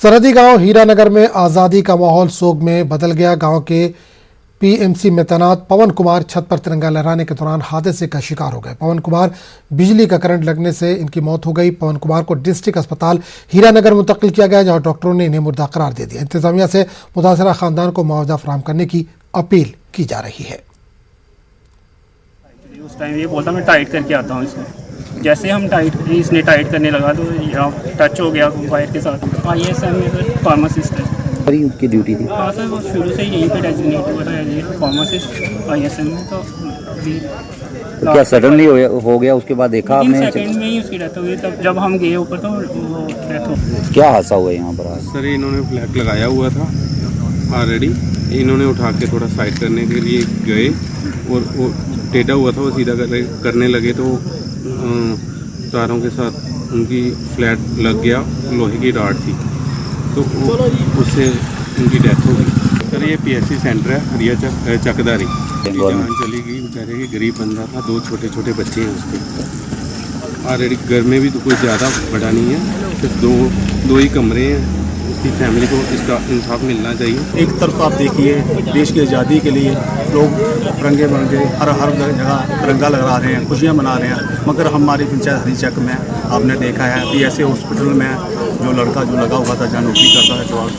सरहदी गांव हीरानगर में आज़ादी का माहौल सोग में बदल गया। गांव के पीएमसी में तैनात पवन कुमार छत पर तिरंगा लहराने के दौरान हादसे का शिकार हो गए। पवन कुमार बिजली का करंट लगने से इनकी मौत हो गई। पवन कुमार को डिस्ट्रिक्ट अस्पताल हीरानगर मुंतकिल किया गया, जहां डॉक्टरों ने इन्हें मुर्दा करार दे दिया। इंतजामिया से मुतासरा खानदान को मुआवजा फराहम करने की अपील की जा रही है। उस टाइम ये बोलता मैं टाइट करके आता हूँ इसको। जैसे हम इसने टाइट करने लगा तो टच हो गया वायर के साथ। ISM में फार्मासिस्ट है, उनकी ड्यूटी थी। हाँ सर, वो शुरू से यहीं पे डेजिग्नेट हुआ था ये फार्मासिस्ट ISM में। तो क्या सडनली हो गया? उसके बाद देखा आपने? सेकंड में ही उसकी डेथ हो गई। तब जब हम गए ऊपर तो वो डेथ हो गई। क्या हादसा हुआ यहाँ पर आज? सर इन्होंने फ्लैग लगाया हुआ था ऑलरेडी, इन्होंने उठा के थोड़ा साइड करने के लिए गए और वो टेढ़ा हुआ था, वो सीधा करने लगे तो तारों के साथ उनकी फ्लैट लग गया। लोहे की राड थी तो उससे उनकी डेथ हो गई। सर ये PSC सेंटर है हरिया चकदारी। जान चली गई, बेचारे की गरीब बंदा था, 2 छोटे छोटे बच्चे हैं उसके। ऑलरेडी घर में भी तो कोई ज़्यादा बड़ा नहीं है, सिर्फ दो ही कमरे हैं। उसकी फैमिली को इसका इंसाफ मिलना चाहिए। एक तरफ आप देखिए देश की आज़ादी के लिए लोग रंगे बरंगे हर जगह तिरंगा लगा रहे हैं, खुशियाँ मना रहे हैं, मगर हमारी पंचायत हरीचक में आपने देखा है PSA हॉस्पिटल में जो लड़का जो लगा हुआ था जहाँ नौकरी करता है जवाब।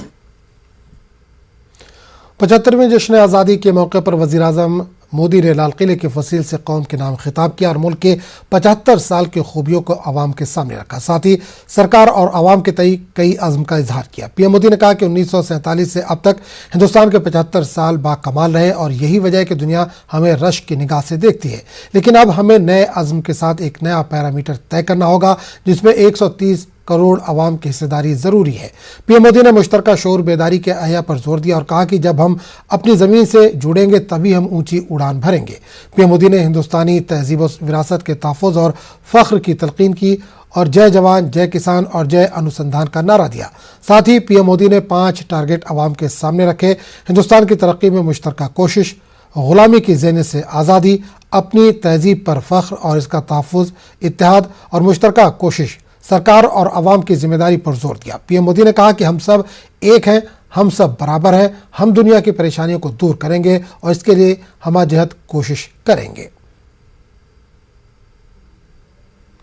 75वें जश्न आज़ादी के मौके पर वज़ीर आज़म मोदी ने लाल किले के फसील से कौम के नाम खिताब किया और मुल्क के 75 साल की खूबियों को आवाम के सामने रखा। साथ ही सरकार और आवाम के तई कई अज़्म का इजहार किया। PM मोदी ने कहा कि 1947 से अब तक हिंदुस्तान के 75 साल बाकमाल रहे और यही वजह है कि दुनिया हमें रश्क की निगाह से देखती है। लेकिन अब हमें नए अज़्म के साथ एक नया पैरामीटर तय करना होगा जिसमें 130 करोड़ आवाम की हिस्सेदारी ज़रूरी है। PM मोदी ने मुश्तरका शऊर बेदारी के अहया पर जोर दिया और कहा कि जब हम अपनी ज़मीन से जुड़ेंगे तभी हम ऊंची उड़ान भरेंगे। PM मोदी ने हिंदुस्तानी तहजीब और विरासत के तहफ़्फ़ुज़ और फ़ख्र की तलक़ीन की और जय जवान, जय किसान और जय अनुसंधान का नारा दिया। साथ ही PM मोदी ने 5 टारगेट आवाम के सामने रखे। हिंदुस्तान की तरक्की में मुश्तरका कोशिश, ग़ुलामी की ज़हन से आज़ादी, अपनी तहजीब पर फ़ख्र और इसका तहफ़्फ़ुज़, इत्तेहाद और मुश्तरका कोशिश, सरकार और आवाम की जिम्मेदारी पर जोर दिया। PM मोदी ने कहा कि हम सब एक हैं, हम सब बराबर हैं, हम दुनिया की परेशानियों को दूर करेंगे और इसके लिए हमाजहत कोशिश करेंगे।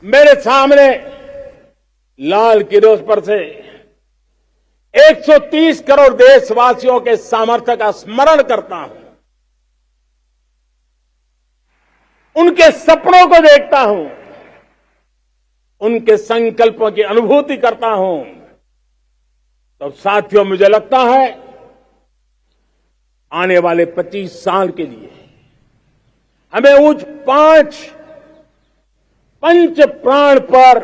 मेरे सामने लाल किले पर से 130 करोड़ देशवासियों के सामर्थ्य का स्मरण करता हूं, उनके सपनों को देखता हूं, उनके संकल्पों की अनुभूति करता हूं, तो साथियों मुझे लगता है आने वाले 25 साल के लिए हमें उच्च 5 प्राण पर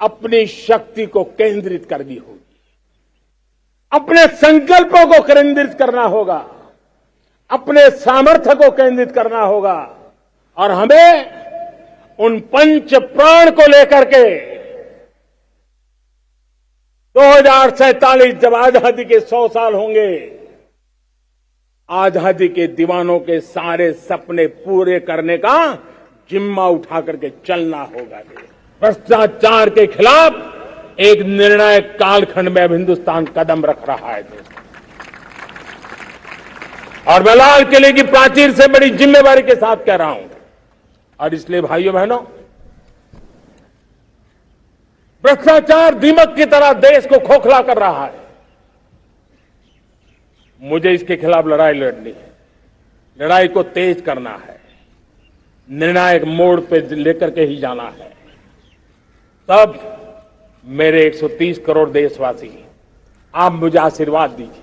अपनी शक्ति को केंद्रित करनी होगी, अपने संकल्पों को केंद्रित करना होगा, अपने सामर्थ्य को केंद्रित करना होगा और हमें उन 5 प्राण को लेकर के 2047 जब आजादी के 100 साल होंगे, आजादी के दीवानों के सारे सपने पूरे करने का जिम्मा उठा करके चलना होगा। भ्रष्टाचार के खिलाफ एक निर्णायक कालखंड में अब हिंदुस्तान कदम रख रहा है और मैं लाल किले की प्राचीर से बड़ी जिम्मेवारी के साथ कह रहा हूं। और इसलिए भाइयों बहनों, भ्रष्टाचार दीमक की तरह देश को खोखला कर रहा है। मुझे इसके खिलाफ लड़ाई लड़नी है, लड़ाई को तेज करना है, निर्णायक मोड़ पे लेकर के ही जाना है। तब मेरे 130 करोड़ देशवासी, आप मुझे आशीर्वाद दीजिए,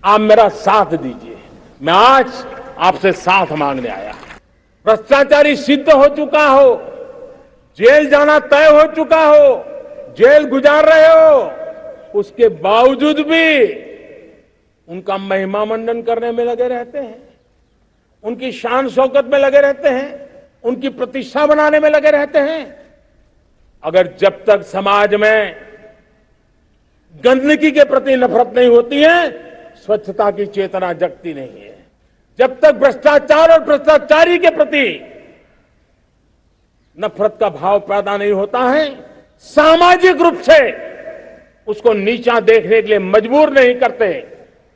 आप मेरा साथ दीजिए। मैं आज आपसे साथ मांगने आया। भ्रष्टाचारी सिद्ध हो चुका हो, जेल जाना तय हो चुका हो, जेल गुजार रहे हो, उसके बावजूद भी उनका महिमा मंडन करने में लगे रहते हैं, उनकी शान शौकत में लगे रहते हैं, उनकी प्रतिष्ठा बनाने में लगे रहते हैं। अगर जब तक समाज में गंदगी के प्रति नफरत नहीं होती है, स्वच्छता की चेतना जगती नहीं है। जब तक भ्रष्टाचार और भ्रष्टाचारी के प्रति नफरत का भाव पैदा नहीं होता है, सामाजिक रूप से उसको नीचा देखने के लिए मजबूर नहीं करते,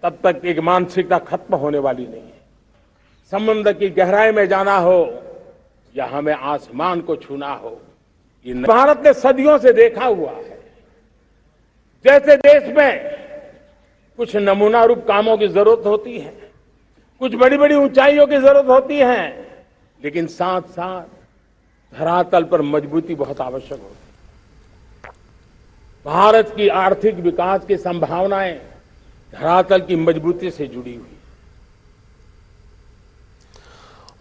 तब तक एक मानसिकता खत्म होने वाली नहीं है। समुद्र की गहराई में जाना हो या हमें आसमान को छूना हो, ये भारत ने सदियों से देखा हुआ है। जैसे देश में कुछ नमूना रूप कामों की जरूरत होती है, कुछ बड़ी बड़ी ऊंचाइयों की जरूरत होती है, लेकिन साथ साथ धरातल पर मजबूती बहुत आवश्यक होती है। भारत की आर्थिक विकास की संभावनाएं धरातल की मजबूती से जुड़ी हुई।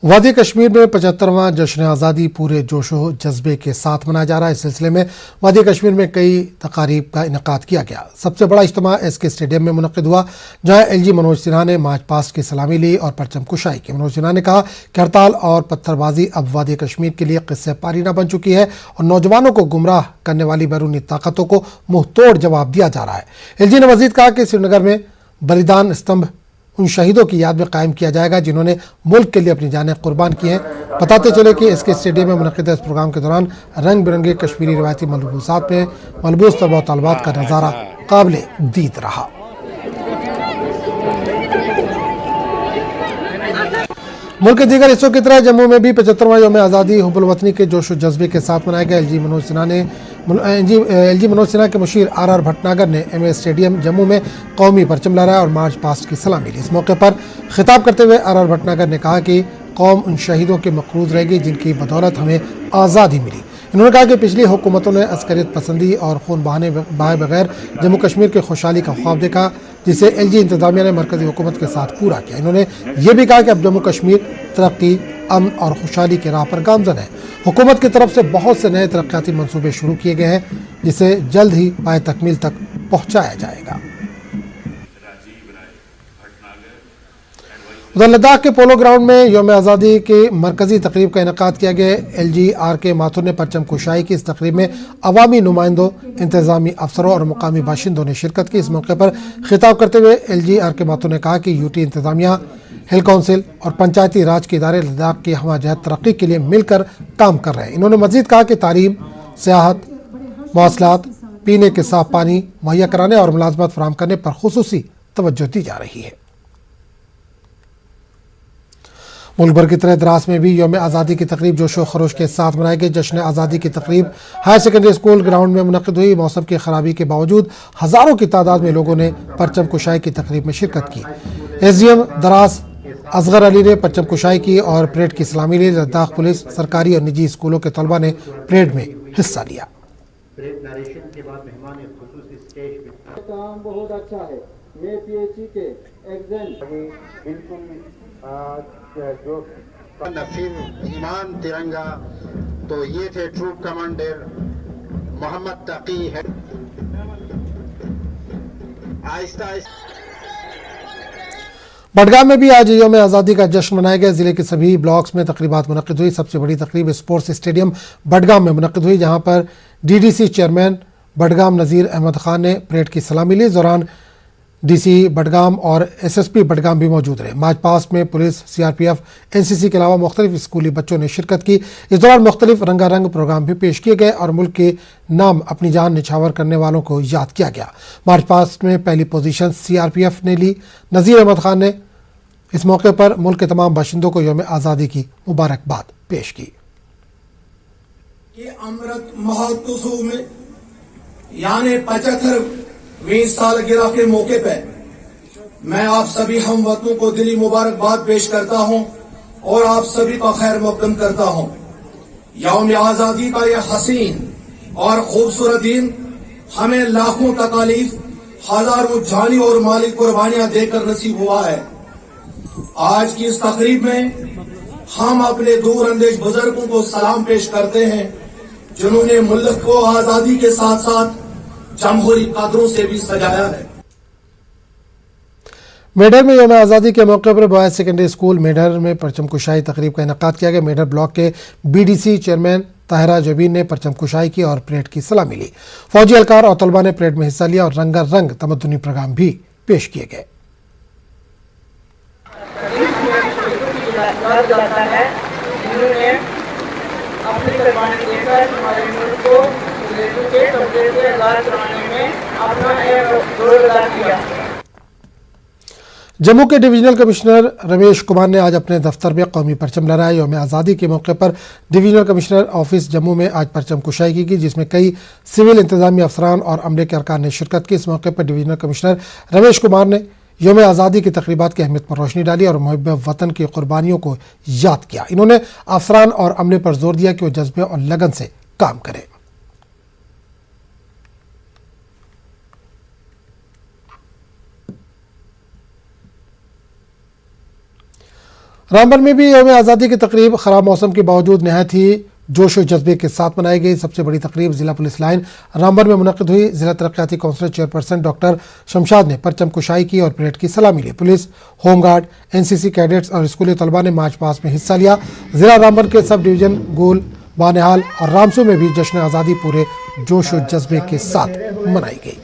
वादी कश्मीर में 75वां जश्न आज़ादी पूरे जोशो जज्बे के साथ मनाया जा रहा है। इस सिलसिले में वादी कश्मीर में कई तकारीब का इनेकाद किया गया। सबसे बड़ा इज्तिमा SK स्टेडियम में मुनक़िद हुआ, जहां LG मनोज सिन्हा ने मार्च पास्ट की सलामी ली और परचम कुशाई की। मनोज सिन्हा ने कहा कि हड़ताल और पत्थरबाजी अब वादी कश्मीर के लिए किस्से पारीना बन चुकी है और नौजवानों को गुमराह करने वाली बैरूनी ताकतों को मुंह तोड़ जवाब दिया जा रहा है। LG ने मजीद कहा कि श्रीनगर में बलिदान स्तंभ उन शहीदों की याद में कायम किया जाएगा जिन्होंने मुल्क के लिए अपनी जानें कुर्बान की हैं। बताते चले कि SK स्टेडियम में मुनक़िद इस प्रोग्राम के दौरान रंग बिरंगे कश्मीरी रिवायती मलबूसात में मलबूस तलबा व तलबात का नज़ारा काबिले दीद रहा। मुल्क के दीगर हिस्सों की तरह जम्मू में भी 75वां यौम आज़ादी हुब्बुल वतनी के जोश व जज्बे के साथ मनाया गया। LG मनोज सिन्हा के मुशीर RR भटनागर ने MS स्टेडियम जम्मू में कौमी परचम लहराया और मार्च पास्ट की सलामी ली। इस मौके पर खिताब करते हुए RR भटनागर ने कहा कि कौम उन शहीदों के मक़रूज़ रहेगी जिनकी बदौलत हमें आज़ादी मिली। इन्होंने कहा कि पिछली हुकूमतों ने अस्करियत पसंदी और खून बहाए बगैर जम्मू कश्मीर की खुशहाली का ख्वाब देखा, जिसे LG इंतजामिया ने मरकजी हुकूमत के साथ पूरा किया। इन्होंने ये भी कहा कि अब जम्मू कश्मीर तरक्की, अमन और खुशहाली की राह पर गामजन है। हुकूमत की तरफ से बहुत से नए तरक्याती मंसूबे शुरू किए गए हैं, जिसे जल्द ही पाए तकमील तक पहुँचाया जाएगा। उधर लद्दाख के पोलो ग्राउंड में यौम आज़ादी के मरकजी तकरीब का इनेकाद किया गया। LG RK माथुर ने परचम कुशाई की। इस तकरीब में अवामी नुमाइंदों, इंतजामी अफसरों और मुकामी बाशिंदों ने शिरकत की। इस मौके पर खिताब करते हुए LG RK माथुर ने कहा कि UT इंतजामिया, हिल काउंसिल और पंचायती राज के इदारे लद्दाख की हमाजहत तरक्की के लिए मिलकर काम कर रहे हैं। इन्होंने मजीद कहा कि तालीम, सियाहत, मवासलात, पीने के साफ पानी मुहैया कराने और मुलाजमत फराहम करने पर खुसूसी तवज्जो दी जा रही है। मुल्क भर की तरह द्रास में भी यौम आज़ादी की तकरीब जोशो खरोश के साथ मनाई गई। जश्न आज़ादी की तकरीब हायर सेकेंडरी स्कूल ग्राउंड में मुनक़िद हुई। मौसम की खराबी के बावजूद हज़ारों की तादाद में लोगों ने परचम कुशाई की तकरीब में शिरकत की। SDM द्रास असगर अली ने परचम कुशाई की और परेड की सलामी ली। लद्दाख पुलिस, सरकारी और निजी स्कूलों के तलबा ने परेड में हिस्सा लिया। बहुत अच्छा है। मैं PHE के एग्जाम बिल्कुल जो नसीर ईमान तिरंगा, तो ये थे ट्रूप कमांडर मोहम्मद तकी है। आहिस्ता बडगाम में भी आज यौम आज़ादी का जश्न मनाया गया। जिले के सभी ब्लॉक्स में तकरीबात मुनक़िद हुई। सबसे बड़ी तकरीब स्पोर्ट्स स्टेडियम बडगाम में मुनक़िद हुई, जहां पर DDC चेयरमैन बडगाम नज़ीर अहमद खान ने परेड की सलामी ली। इस दौरान DC बडगाम और SSP बडगाम भी मौजूद रहे। मार्च पास्ट में पुलिस, CRPF, NCC के अलावा मुख्तलिफ स्कूली बच्चों ने शिरकत की। इस दौरान मुख्तलिफ रंगारंग प्रोग्राम भी पेश किए गए और मुल्क के नाम अपनी जान निछावर करने वालों को याद किया गया। मार्च पास्ट में पहली पोजीशन CRPF ने ली। नज़ीर अहमद खान ने इस मौके पर मुल्क के तमाम बाशिंदों को यौम आज़ादी की मुबारकबाद पेश की। अमृत महोत्सव में यानी 75वीं सालगिरह के मौके पर मैं आप सभी हमवतनों को दिली मुबारकबाद पेश करता हूं और आप सभी का खैर मकदम करता हूं। यौम आज़ादी का यह हसीन और खूबसूरत दिन हमें लाखों तकालीफ, हजारों जानी और माली कुर्बानियां देकर नसीब हुआ है। आज की इस तकरीब में हम अपने दूर अंदेश बुजुर्गों को सलाम पेश करते हैं, जिन्होंने मुल्क को आजादी के साथ साथ जमहूरी कदरों से भी सजाया है। मेढर में यौम आज़ादी के मौके पर बॉयज सेकेंडरी स्कूल मेढर में परचम कुशाई तकरीब का इनेकाद किया गया। मेढर ब्लॉक के BDC चेयरमैन ताहिरा जबीन ने परचम कुशाई की और परेड की सलामी ली। फौजी एहलकार और तलबा ने परेड में हिस्सा लिया और रंगारंग तमद्दुनी प्रोग्राम भी पेश किए गए। अपनी कुर्बानी देकर हमारे मुल्क को रेडियो के कब्जे से आजाद कराने में अपना एक रोल अदा किया। जम्मू के डिवीजनल कमिश्नर रमेश कुमार ने आज अपने दफ्तर में कौमी परचम लहराया। यौम आज़ादी के मौके पर डिवीजनल कमिश्नर ऑफिस जम्मू में आज परचम कुशाई की गई, जिसमें कई सिविल इंतजामी अफसरान और अमले के अरकान ने शिरकत की। इस मौके पर डिवीजनल कमिश्नर रमेश कुमार ने यौम आज़ादी की तकरीबात की अहमियत पर रोशनी डाली और मुहिब वतन की कुर्बानियों को याद किया। इन्होंने अफसरान और अमले पर जोर दिया कि वो जज्बे और लगन से काम करें। रामबन में भी यौम आज़ादी की तकरीब खराब मौसम के बावजूद नहायत ही जोश और जज्बे के साथ मनाई गई। सबसे बड़ी तकरीब जिला पुलिस लाइन रामबन में मुनक़िद हुई। जिला तरक्याती कौंसिल चेयरपर्सन डॉक्टर शमशाद ने परचम कुशाई की और परेड की सलामी ली। पुलिस, होमगार्ड, एनसीसी कैडेट्स और स्कूली तलबा ने मार्च पास्ट में हिस्सा लिया। जिला रामबन के सब डिवीजन गोल, बानिहाल और रामसू में भी जश्न आज़ादी पूरे जोश और जज्बे के साथ मनाई गई।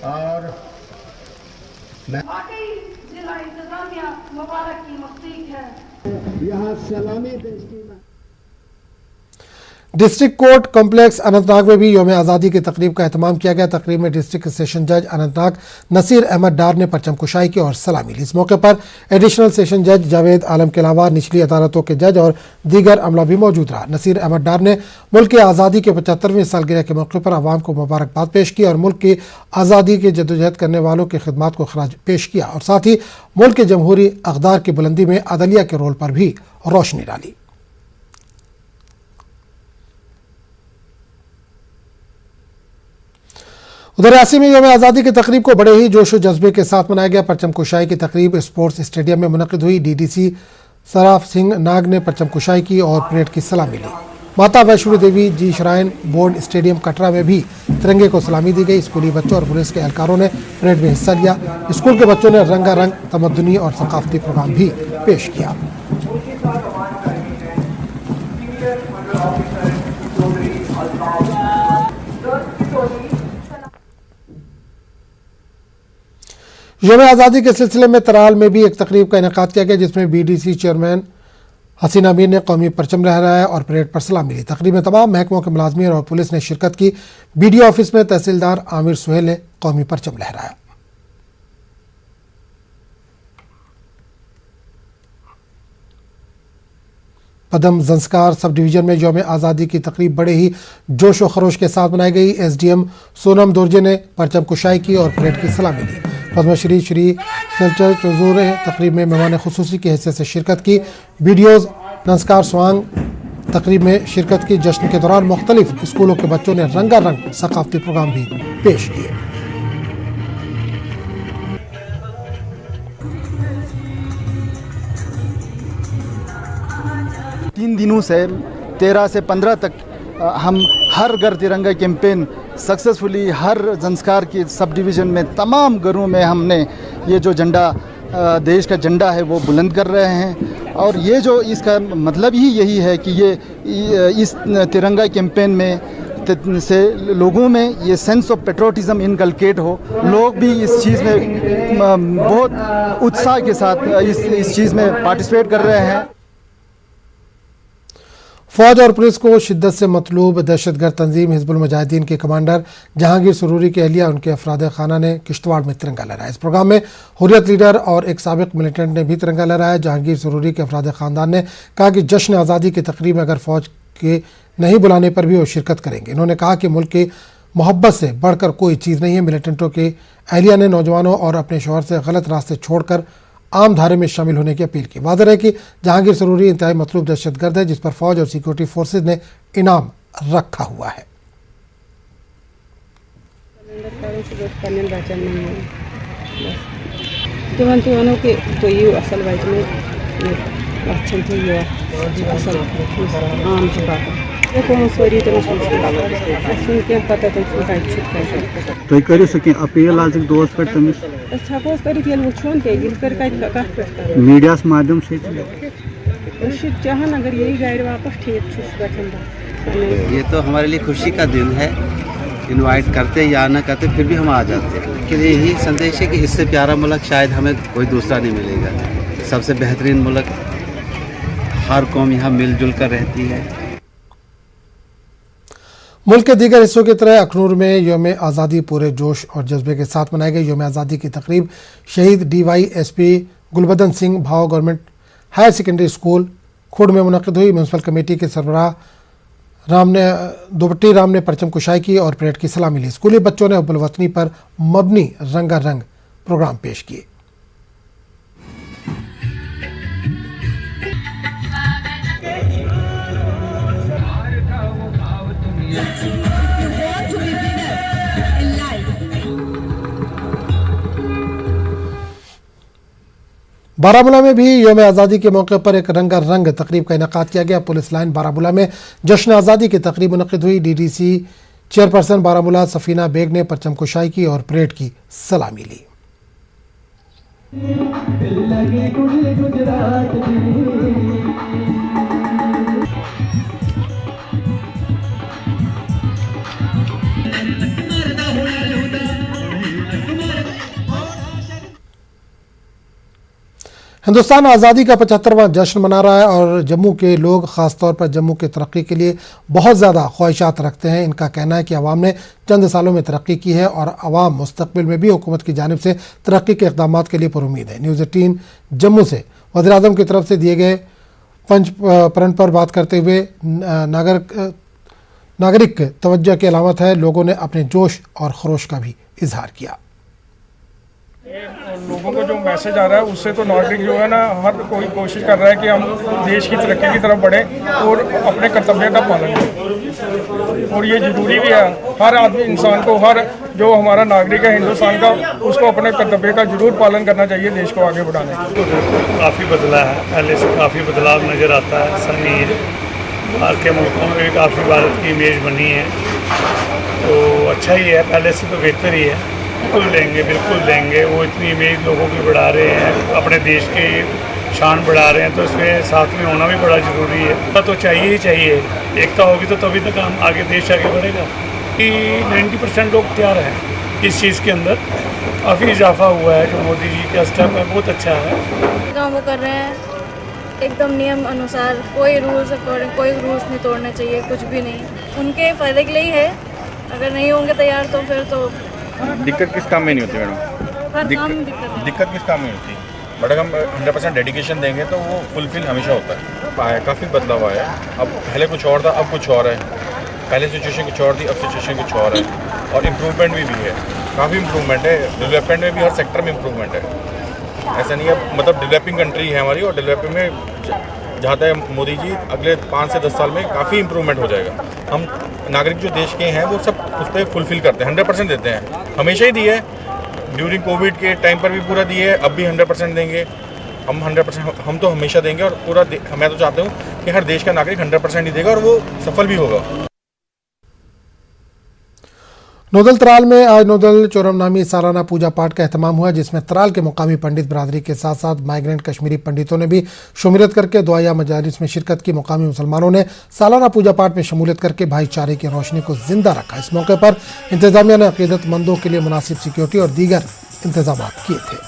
डिस्ट्रिक्ट कोर्ट कॉम्प्लेक्स अनंतनाग में भी यौम आज़ादी की तकरीब का एहतमाम किया गया। तकरीब में डिस्ट्रिक्ट सेशन जज अनंतनाग नसीर अहमद डार ने परचम कुशाई की और सलामी ली। इस मौके पर एडिशनल सेशन जज जावेद आलम के अलावा निचली अदालतों के जज और दीगर अमला भी मौजूद रहा। नसीर अहमद डार ने मुल्क की आज़ादी के 75वीं सालगिरह के मौके पर आवाम को मुबारकबाद पेश की और मुल्क की आज़ादी की जद्दोजहद करने वालों की खिदमत को खराज पेश किया और साथ ही मुल्क के जमहूरी अक़दार की बुलंदी में अदलिया के रोल पर भी रोशनी डाली। उधर रियासी में यौम आज़ादी की तकरीब को बड़े ही जोश व जज्बे के साथ मनाया गया। परचम कुशाई की तकरीब स्पोर्ट्स स्टेडियम में मुनक़िद हुई। डीडीसी सराफ सिंह नाग ने परचम कुशाई की और परेड की सलामी ली। माता वैष्णो देवी जी श्राइन बोर्ड स्टेडियम कटरा में भी तिरंगे को सलामी दी गई। स्कूली बच्चों और पुलिस के एहलकारों ने परेड में हिस्सा लिया। स्कूल के बच्चों ने रंगारंग तमद्दुनी और सकाफती प्रोग्राम भी पेश किया। यौम आज़ादी के सिलसिले में तराल में भी एक तकरीब का इनेकाद किया गया, जिसमें बीडीसी चेयरमैन हसीना मीर ने कौमी परचम लहराया और परेड पर सलामी ली। तकरीब में तमाम महकमों के मुलाजमीन और पुलिस ने शिरकत की। बीडीओ ऑफिस में तहसीलदार आमिर सुहेल ने कौमी परचम लहराया। पदम जंस्कार सब डिवीजन में यौम आज़ादी की तकरीब बड़े ही जोश व खरोश के साथ मनाई गई। एसडीएम सोनम दोरजे ने परचम कुशाई की और परेड की सलामी ली। पद्मश्री श्री सल्चर चौजूर ने तकरीब में मेहमान खुसूसी की हैसियत से शिरकत की। वीडियोज़ नंस्कार स्वांग तकरीब में शिरकत की। जश्न के दौरान मुख्तलिफ स्कूलों के बच्चों ने रंगारंग सकाफती प्रोग्राम भी पेश किए। तीन दिनों से 13 से 15 तक हम हर घर तिरंगा कैंपेन सक्सेसफुली हर जंस्कार की सब डिवीज़न में तमाम घरों में हमने ये जो झंडा देश का झंडा है वो बुलंद कर रहे हैं। और ये जो इसका मतलब ही यही है कि ये इस तिरंगा कैंपेन में से लोगों में ये सेंस ऑफ पेट्रोटिज्म इनकलकेट हो। लोग भी इस चीज़ में बहुत उत्साह के साथ इस चीज़ में पार्टिसिपेट कर रहे हैं। फौज और पुलिस को शिद्दत से मतलूब दहशतगर्द तंजीम हिजबुल मुजाहिदीन के कमांडर जहांगीर सुरूरी की अहलिया उनके अफराद खाना ने किश्तवाड़ में तिरंगा लहराया। इस प्रोग्राम में हुर्रियत लीडर और एक साबिक मिलिटेंट ने भी तिरंगा लहराया। जहांगीर सुरूरी के अफराद खानदान ने कहा कि जश्न आज़ादी की तकरीब में अगर फौज के नहीं बुलाने पर भी वो शिरकत करेंगे। इन्होंने कहा कि मुल्क की मोहब्बत से बढ़कर कोई चीज़ नहीं है। मिलिटेंटों के अहलिया ने नौजवानों और अपने शौहर से गलत रास्ते छोड़कर आम धारे में शामिल होने की अपील की। वाज़ेह है कि जहांगीर सुरूरी इंतहाई मतलूब दहशतगर्द है, जिस पर फौज और सिक्योरिटी फोर्सेज ने इनाम रखा हुआ है। तुम करो सकें अपील आज दोस्त पे तमिस मीडिया माध्यम से चाहन अगर यही गाइड वापस ठीक। ये तो हमारे लिए खुशी का दिन है। इनवाइट करते या ना करते फिर भी हम आ जाते हैं। कि यही संदेश है कि इससे प्यारा मुल्क शायद हमें कोई दूसरा नहीं मिलेगा। सबसे बेहतरीन मुल्क, हर कौम यहाँ मिलजुल कर रहती है। मुल्क के दीगर हिस्सों की तरह अखनूर में यौम आज़ादी पूरे जोश और जज्बे के साथ मनाई गई। यौम आज़ादी की तकरीब शहीद DYSP Gulbadan Singh Bhav government higher secondary school Khud में मुनक़िद हुई। म्यूनसिपल कमेटी के सरबराह दुपट्टी राम ने परचम कुशाई की और परेड की सलामी ली। स्कूली बच्चों ने हुब्बुल वतनी पर मबनी रंगारंग प्रोग्राम पेश किए। बारामूला में भी यौम आज़ादी के मौके पर एक रंगारंग तकरीब का इनेकाद किया गया। पुलिस लाइन बारामूला में जश्न आज़ादी की तकरीब मुनक़िद हुई। DDC चेयरपर्सन बारामूला सफीना बेग ने परचम कुशाई की और परेड की सलामी ली। हिंदुस्तान आज़ादी का 75वां जश्न मना रहा है और जम्मू के लोग ख़ास तौर पर जम्मू की तरक्की के लिए बहुत ज़्यादा ख्वाहिशात रखते हैं। इनका कहना है कि अवाम ने चंद सालों में तरक्की की है और अवाम मुस्तकबिल में भी हुकूमत की जानिब से तरक्की के इक़दाम के लिए पुरुमीद है। न्यूज़ 18 जम्मू से वज़ीर-ए-आज़म की तरफ से दिए गए पंच प्रण पर बात करते हुए नागरिक तवज्जो की अलामत है। लोगों ने अपने जोश और खरोश का भी इजहार किया। लोगों को जो मैसेज आ रहा है उससे तो नागरिक जो है ना हर कोई कोशिश कर रहा है कि हम देश की तरक्की की तरफ बढ़ें और अपने कर्तव्य का पालन करें। और ये ज़रूरी भी है, हर आदमी इंसान को, हर जो हमारा नागरिक है हिंदुस्तान का, उसको अपने कर्तव्य का जरूर पालन करना चाहिए देश को आगे बढ़ाने के लिए। काफ़ी बदला है, पहले से काफ़ी बदलाव नज़र आता है। समीर बाहर के मुल्कों में भी काफ़ी भारत की इमेज बनी है, तो अच्छा ही है, पहले से तो बेहतर ही है। बिल्कुल लेंगे। वो इतनी इमेज लोगों की बढ़ा रहे हैं, अपने देश की शान बढ़ा रहे हैं, तो इसमें साथ में होना भी बड़ा ज़रूरी है। तो चाहिए ही चाहिए, एकता होगी तो तभी तक हम आगे देश आगे बढ़ेगा। कि 90% लोग तैयार हैं इस चीज़ के अंदर। काफ़ी इजाफा हुआ है, जो मोदी जी का स्टेप है बहुत अच्छा है। काम वो कर रहे हैं एकदम नियम अनुसार, कोई रूल्स अकॉर्डिंग, कोई रूल्स नहीं तोड़ने चाहिए, कुछ भी नहीं। उनके फ़ायदे के लिए ही है, अगर नहीं होंगे तैयार तो फिर तो दिक्कत किस काम में नहीं होती मैडम? दिक्कत किस काम में होती? बट अगर हम 100% डेडिकेशन देंगे तो वो फुलफिल हमेशा होता है। काफ़ी बदलाव आया है। अब पहले कुछ और था, अब कुछ और है। पहले सिचुएशन कुछ और थी, अब सिचुएशन कुछ और है। और इम्प्रूवमेंट भी है, काफ़ी इम्प्रूवमेंट है। डेवलपमेंट में भी हर सेक्टर में इम्प्रूवमेंट है। ऐसा नहीं है, मतलब डेवलपिंग कंट्री है हमारी, और डेवलपिंग में चाहता है मोदी जी अगले 5 से 10 साल में काफ़ी इम्प्रूवमेंट हो जाएगा। हम नागरिक जो देश के हैं वो सब उस पर फुलफिल करते हैं, 100% देते हैं। हमेशा ही दिए है, ड्यूरिंग कोविड के टाइम पर भी पूरा दिए है, अब भी 100% देंगे। हम 100% हम तो हमेशा देंगे, और पूरा मैं तो चाहता हूँ कि हर देश का नागरिक 100% ही देगा और वो सफल भी होगा। नोदल त्राल में आज नोदल चोरम नामी सालाना पूजा पाठ का एहतमाम हुआ, जिसमें त्राल के मुकामी पंडित बरादरी के साथ साथ माइग्रेंट कश्मीरी पंडितों ने भी शमूलियत करके दुआया मजालिस में शिरकत की। मुकामी मुसलमानों ने सालाना पूजा पाठ में शमूलियत करके भाईचारे की रोशनी को जिंदा रखा। इस मौके पर इंतजामिया ने अकीदतमंदों के लिए मुनासिब सिक्योरिटी और दीगर इंतजाम किए थे।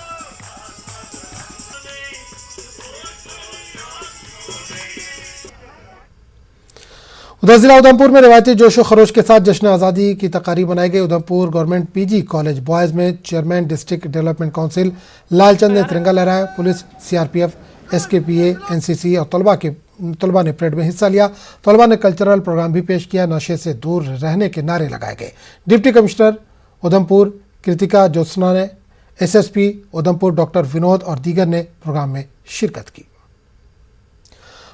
उधर जिला उधमपुर में रिवायती जोशो खरोश के साथ जश्न आज़ादी की तकारीब मनाई गई। Udhampur government PG college boys में chairman district development council Lalchand ने तिरंगा लहराया। पुलिस, CRPF, SKPA, NCC और तलबा ने परेड में हिस्सा लिया। तलबा ने कल्चरल प्रोग्राम भी पेश किया। नशे से दूर रहने के नारे लगाए गए। डिप्टी कमिश्नर उधमपुर कृतिका ज्योत्सना ने, SSP उधमपुर डॉक्टर विनोद और दीगर ने प्रोग्राम में शिरकत की।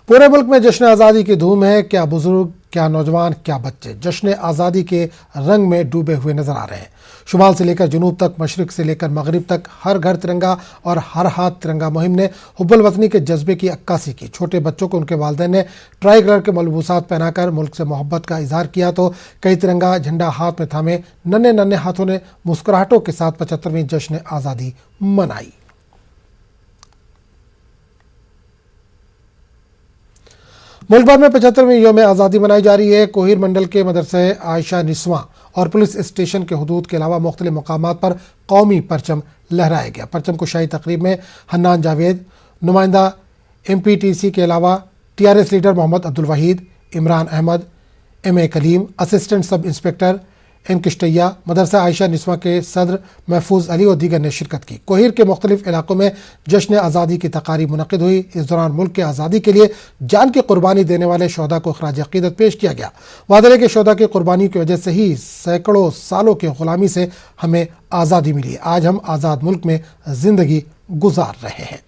पूरे मुल्क में जश्न आज़ादी की धूम है। क्या बुजुर्ग, क्या नौजवान, क्या बच्चे जश्न आज़ादी के रंग में डूबे हुए नजर आ रहे हैं। शुमाल से लेकर जनूब तक, मशरिक से लेकर मगरिब तक हर घर तिरंगा और हर हाथ तिरंगा मुहिम ने हुब्बुल वतनी के जज्बे की अक्कासी की। छोटे बच्चों को उनके वालिदैन ने ट्राई कलर के मलबूसात पहनाकर मुल्क से मोहब्बत का इजहार किया, तो कई तिरंगा झंडा हाथ में थामे नन्हे नन्हे हाथों ने मुस्कुराहटों के साथ 75वीं जश्न आज़ादी मनाई। मुल्क भर में 75वीं यौम आज़ादी मनाई जा रही है। कोहिर मंडल के मदरसे आयशा निस्वा और पुलिस स्टेशन के हदूद के अलावा मुख्तलिफ मकामात पर कौमी परचम लहराया गया। परचम कुशाई तकरीब में हन्नान जावेद, नुमाइंदा MPTC के अलावा TRS leader Mohammad Abdul Waheed, Imran Ahmed, M.A. Kaleem, assistant sub inspector N Kishtaiah, मदरसा आयशा निस्वा के सदर महफूज अली और दीगर ने शिरकत की। कोहिर के मुख्तलिफ इलाकों में जश्न आज़ादी की तकारीब मुनक़िद हुई। इस दौरान मुल्क के आज़ादी के लिए जान की कुर्बानी देने वाले शोहदा को खराज अक़ीदत पेश किया गया। वादे है कि शोहदा की कुर्बानी की वजह से ही सैकड़ों सालों की ग़ुलामी से हमें आज़ादी मिली। आज हम आज़ाद मुल्क में ज़िंदगी गुजार रहे हैं।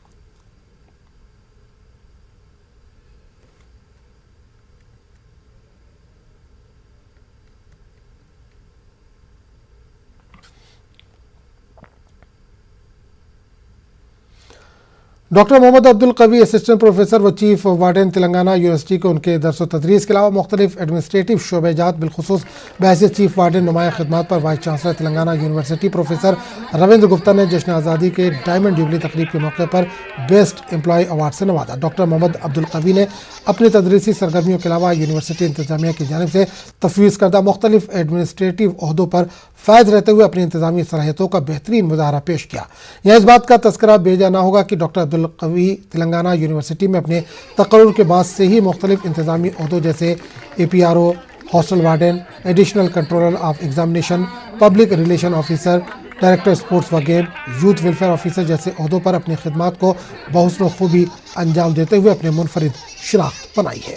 डॉक्टर मोहम्मद अब्दुल कवी असिस्टेंट प्रोफेसर व चीफ वार्डन तेलंगाना यूनिवर्सिटी को उनके दरस व तदरीस के अलावा मुख्तलिफ एडमिनिस्ट्रेटिव शोबेजात बिलखुसूस बहैसियत चीफ वार्डन नुमाया खिदमात पर vice chancellor Telangana university professor Ravindra Gupta ने जश्न आज़ादी के डायमंड जुबली तकरीब के मौके पर बेस्ट एम्प्लॉय अवार्ड से नवाजा। डॉक्टर मोहम्मद अब्दुल कवी ने अपनी तदरीसी सरगर्मियों के अलावा यूनिवर्सिटी इंतजामिया की जानिब से तफवीज़ करदा मुख्तलिफ एडमिनिस्ट्रेटिव ओहदों पर फायद रहते हुए अपनी इंतजामी सलाहियतों का बेहतरीन मुजाहरा पेश किया। यहाँ इस बात का तस्करा बेजा ना होगा कि डॉक्टर अब्दुल कवी तेलंगाना यूनिवर्सिटी में अपने तकर्रुर के बाद से ही मुख्तलिफ इंतजामी ओहदों जैसे APRO, hostel warden, additional controller of examination, public relation officer, director sports व गेम, यूथ वेलफेयर ऑफिसर जैसे ओहदों पर अपनी खिदमात को बहुस्न खूबी अंजाम देते हुए अपने मुनफरिद शिनाख्त बनाई है।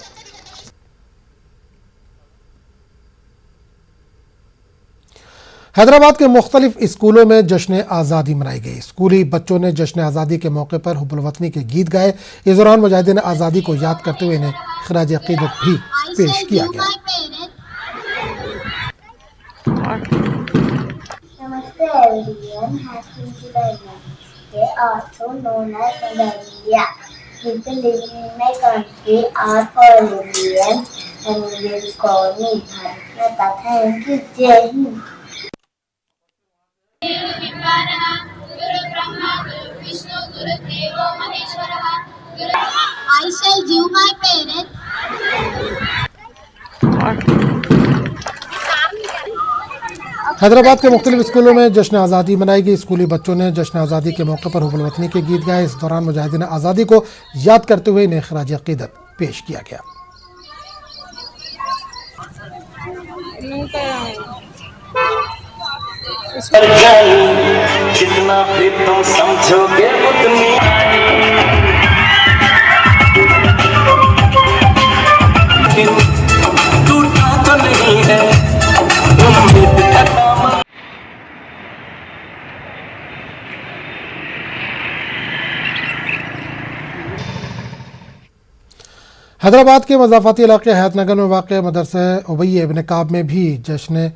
हैदराबाद के मुख्तलिफ स्कूलों में जश्न आज़ादी मनाई गई। स्कूली बच्चों ने जश्न आज़ादी के मौके पर हुब्बुल वतनी के गीत गाए। इस दौरान मुजाहिदीन आज़ादी को याद करते हुए इन्हें खराज अक़ीदत भी पेश किया गया। Namaste everyone. Happy Independence Day, also known as Mother India. People living in my country are all Indians and Indians call me Bharat Mata. Thank you. Jai Hind. I shall give my parents. Hyderabad के मुख्तलिफ स्कूलों में जश्न आज़ादी मनाई गई। स्कूली बच्चों ने जश्न आज़ादी के मौके पर हुब्बुल वतनी के गीत गाए। इस दौरान मुजाहिदीन आज़ादी को याद करते हुए इन्हें खराज अक़ीदत पेश किया गया। जितना भी तुम समझोगे उतनी टूटा तो नहीं है उम्मीद का दामन। हैदराबाद के मज़ाफ़ाती इलाके हयातनगर में वाक़ मदरसा उबैय इब्न काब में भी जश्न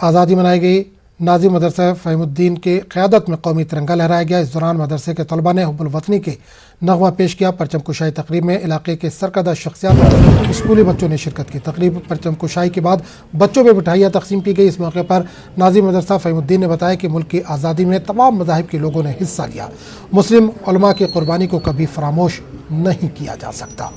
आज़ादी मनाई गई। नाज़िम मदरसा फ़हीमुद्दीन के क़यादत में कौमी तिरंगा लहराया गया। इस दौरान मदरसे के तलबा ने हुब्बुल वतनी के नगमा पेश किया। परचम कुशाई तकरीब में इलाके के सरकर्दा शख्सियात और स्कूली बच्चों ने शिरकत की। तकरीब परचम कुशाई के बाद बच्चों में मिठाइयाँ तकसीम की गई। इस मौके पर नाज़िम मदरसा फ़हीमुद्दीन ने बताया कि मुल्क की आज़ादी में तमाम मज़ाहिब के लोगों ने हिस्सा लिया। मुस्लिम उलमा की कुर्बानी को कभी फरामोश नहीं किया जा सकता।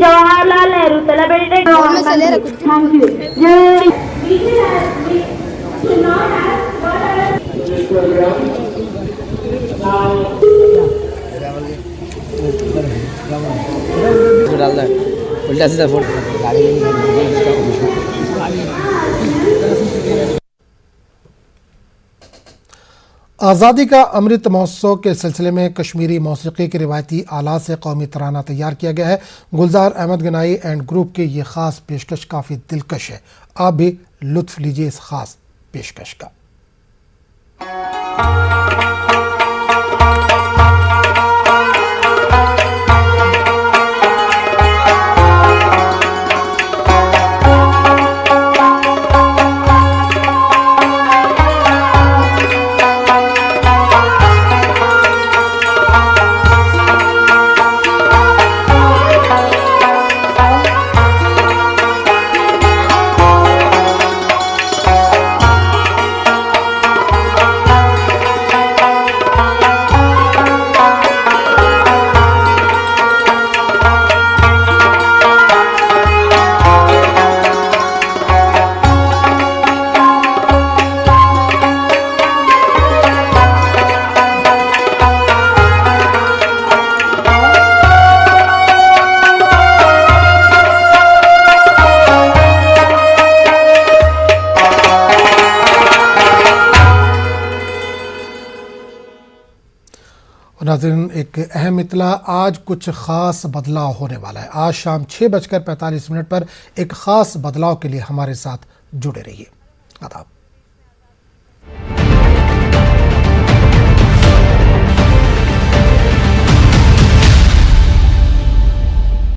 Jawaharlal Nehru celebrated thank you. उल्टा सीधा आज़ादी का अमृत महोत्सव के सिलसिले में कश्मीरी मौसीकी के रिवायती आलात से कौमी तराना तैयार किया गया है। गुलजार अहमद गनाई एंड ग्रुप की ये ख़ास पेशकश काफ़ी दिलकश है। आप भी लुत्फ़ लीजिए इस ख़ास पेशकश का। नाज़रीन, एक अहम इत्तला, आज कुछ ख़ास बदलाव होने वाला है। आज शाम 6:45 पर एक ख़ास बदलाव के लिए हमारे साथ जुड़े रहिए। आदाब।